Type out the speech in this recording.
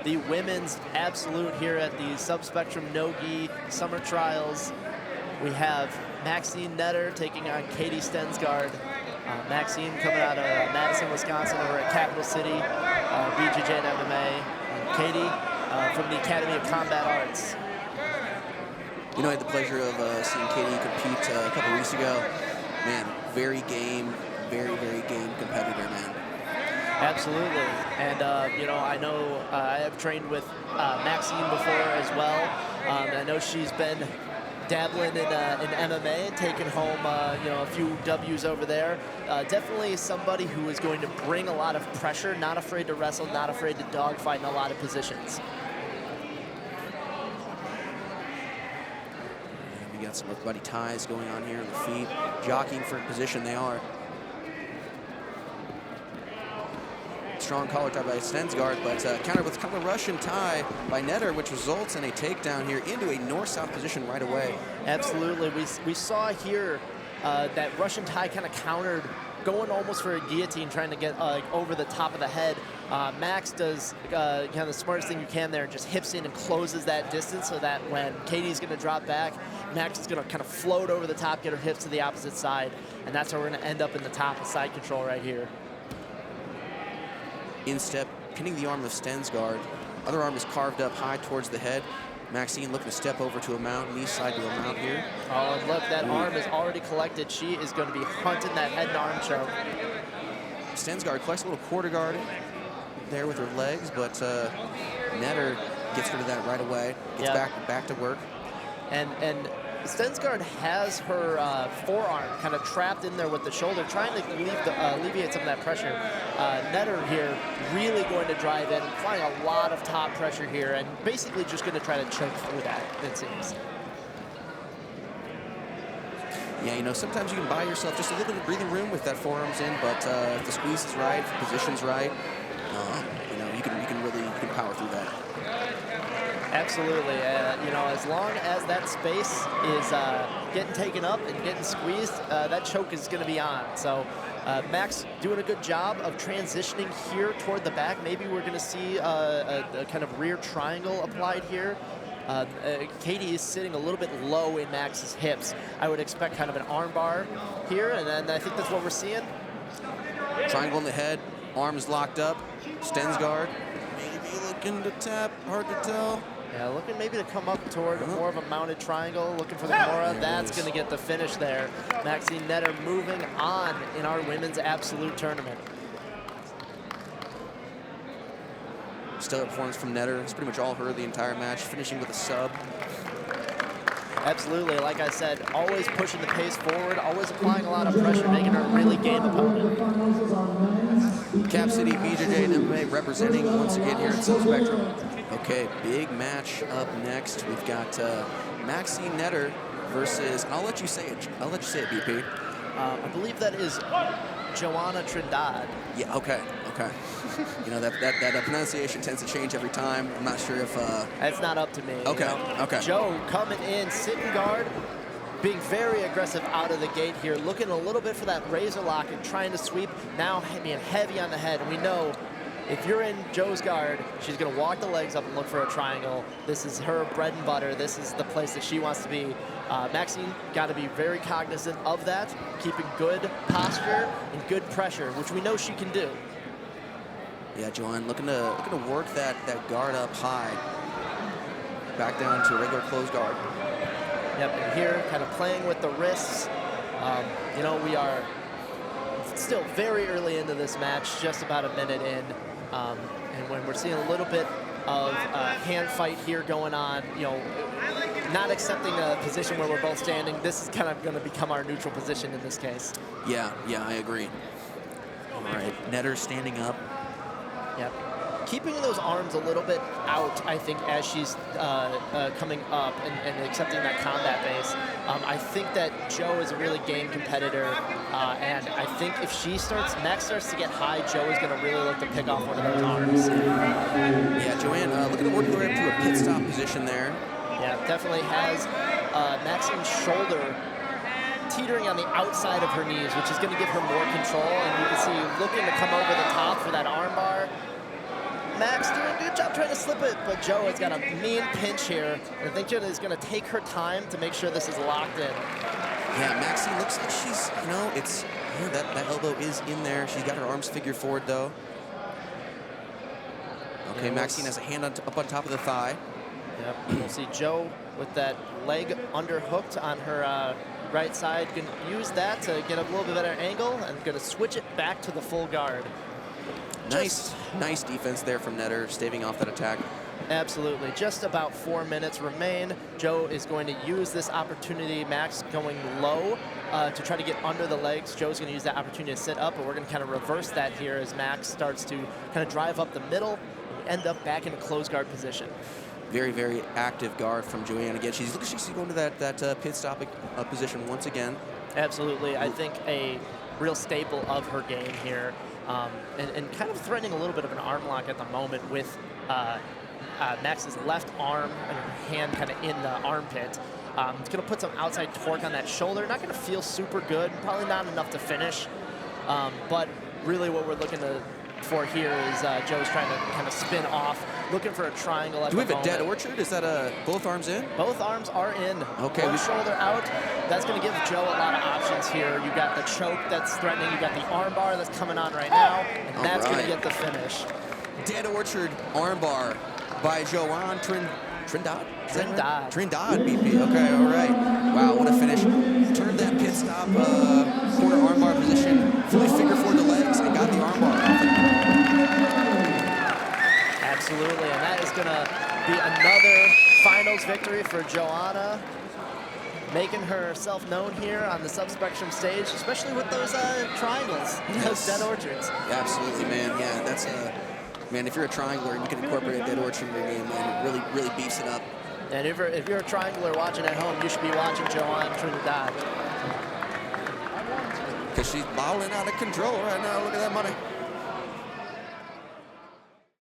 the women's absolute here at the Subspectrum No-Gi Summer Trials. We have Maxine Knetter taking on Katie Stensgard. Maxine coming out of Madison, Wisconsin, over at Capital City, BJJ and MMA. And Katie from the Academy of Combat Arts. You know, I had the pleasure of seeing Katie compete a couple weeks ago. Man, very game, very game competitor, man. Absolutely, and you know, I know I have trained with Maxine before as well. I know she's been dabbling in MMA and taking home you know, a few W's over there. Definitely somebody who is going to bring a lot of pressure, not afraid to wrestle, not afraid to dogfight in a lot of positions. And we got some buddy ties going on here on the feet, jockeying for position they are. Strong collar tie by Stensgard, but countered with kind of a Russian tie by Knetter, which results in a takedown here into a north-south position right away. Absolutely. We saw here that Russian tie kind of countered, going almost for a guillotine, trying to get over the top of the head. Max does kind of the smartest thing you can there, just hips in and closes that distance so that when Katie's going to drop back, Max is going to kind of float over the top, get her hips to the opposite side, and that's how we're going to end up in the top of side control right here. Instep, pinning the arm of Stensgard. Other arm is carved up high towards the head. Maxine looking to step over to a mount, knee side to a mount here. Oh, and look, that arm is already collected. She is going to be hunting that head and arm choke. Stensgard collects a little quarter guard there with her legs, but Knetter gets rid of that right away. Gets back to work. And Stensgard has her forearm kind of trapped in there with the shoulder, trying to alleviate some of that pressure. Knetter here really going to drive in, applying a lot of top pressure here, and basically just going to try to choke through that, it seems. Yeah, you know, sometimes you can buy yourself just a little bit of breathing room with that forearms in, but if the squeeze is right, if the position's right, you know, you can power through that. Absolutely. You know, as long as that space is getting taken up and getting squeezed, that choke is going to be on. So Max doing a good job of transitioning here toward the back. Maybe we're going to see a kind of rear triangle applied here. Katie is sitting a little bit low in Max's hips. I would expect kind of an arm bar here, and then I think that's what we're seeing. Triangle in the head, arms locked up. Stensgard maybe looking to tap, hard to tell. Yeah, looking maybe to come up toward more of a mounted triangle, looking for the Kimura. That's going to get the finish there. Maxine Knetter moving on in our women's absolute tournament. Stellar performance from Knetter. It's pretty much all her the entire match, finishing with a sub. Absolutely, like I said, always pushing the pace forward, always applying a lot of pressure, making her a really game opponent. Cap City, BJJ, and MMA representing once again here at Subspectrum. Okay, big match up next. We've got Maxine Knetter versus, and I'll let you say it, BP. I believe that is Joanna Trindade. Yeah, okay. You know, that pronunciation tends to change every time. I'm not sure if... That's not up to me. Okay, you know? okay. Joe coming in, sitting guard, being very aggressive out of the gate here, looking a little bit for that razor lock and trying to sweep, now being heavy on the head. And we know if you're in Joe's guard, she's going to walk the legs up and look for a triangle. This is her bread and butter. This is the place that she wants to be. Maxine got to be very cognizant of that, keeping good posture and good pressure, which we know she can do. Yeah, Joanne looking to work that guard up high, back down to a regular closed guard. Yep, and here kind of playing with the wrists. You know, we are still very early into this match, just about a minute in, and when we're seeing a little bit of hand fight here going on, you know, not accepting a position where we're both standing, this is kind of going to become our neutral position in this case. Yeah, I agree. All right, Knetter standing up. Yep. Keeping those arms a little bit out, I think, as she's coming up and accepting that combat base. I think that Joe is a really game competitor, and I think if Max starts to get high, Joe is going to really look to pick off one of those arms. Yeah, Joanne looking to work her way up to a pit stop position there. Yeah, definitely has Maxine's shoulder teetering on the outside of her knees, which is going to give her more control, and you can see looking to come over the top for that arm bar. Max doing a good job trying to slip it, but Joe has got a mean pinch here. And I think Joe is going to take her time to make sure this is locked in. Yeah, Maxine looks like she's, you know, it's, yeah, that elbow is in there. She's got her arms figured forward, though. Okay, Maxine has a hand up on top of the thigh. Yep, we'll see Joe with that leg underhooked on her right side. Going to use that to get a little bit better angle and going to switch it back to the full guard. Nice defense there from Knetter, staving off that attack. Absolutely. Just about 4 minutes remain. Joe is going to use this opportunity, Max going low, to try to get under the legs. Joe's going to use that opportunity to sit up, but we're going to kind of reverse that here as Max starts to kind of drive up the middle and end up back in a closed guard position. Very, very active guard from Joanna. Again, she's going to that pit stop position once again. Absolutely. I think a real staple of her game here, and kind of threatening a little bit of an arm lock at the moment with Max's left arm and her hand kind of in the armpit. It's going to put some outside torque on that shoulder. Not going to feel super good, probably not enough to finish. But really what we're looking for here is Joe's trying to kind of spin off, looking for a triangle at the moment. Do we have a dead orchard? Is that both arms in? Both arms are in. Okay. One shoulder out. That's going to give Joe a lot of options here. You got the choke that's threatening. You got the arm bar that's coming on right now, and that's going to get the finish. Dead orchard arm bar by Joanna Trindade? Trindade, BP. Okay, all right. Wow, what a finish. Turned that pit stop corner armbar position, fully figure forward the legs, and got the armbar off it. Absolutely, and that is going to be another finals victory for Joanna, making herself known here on the subspectrum stage, especially with those triangles, those dead orchards. Yeah, absolutely, man. Yeah, that's man, if you're a triangler and you can incorporate a dead orchard in your game, man, it really beefs it up. And if you're a triangler watching at home, you should be watching Joanna Trindade. Because she's balling out of control right now. Look at that money.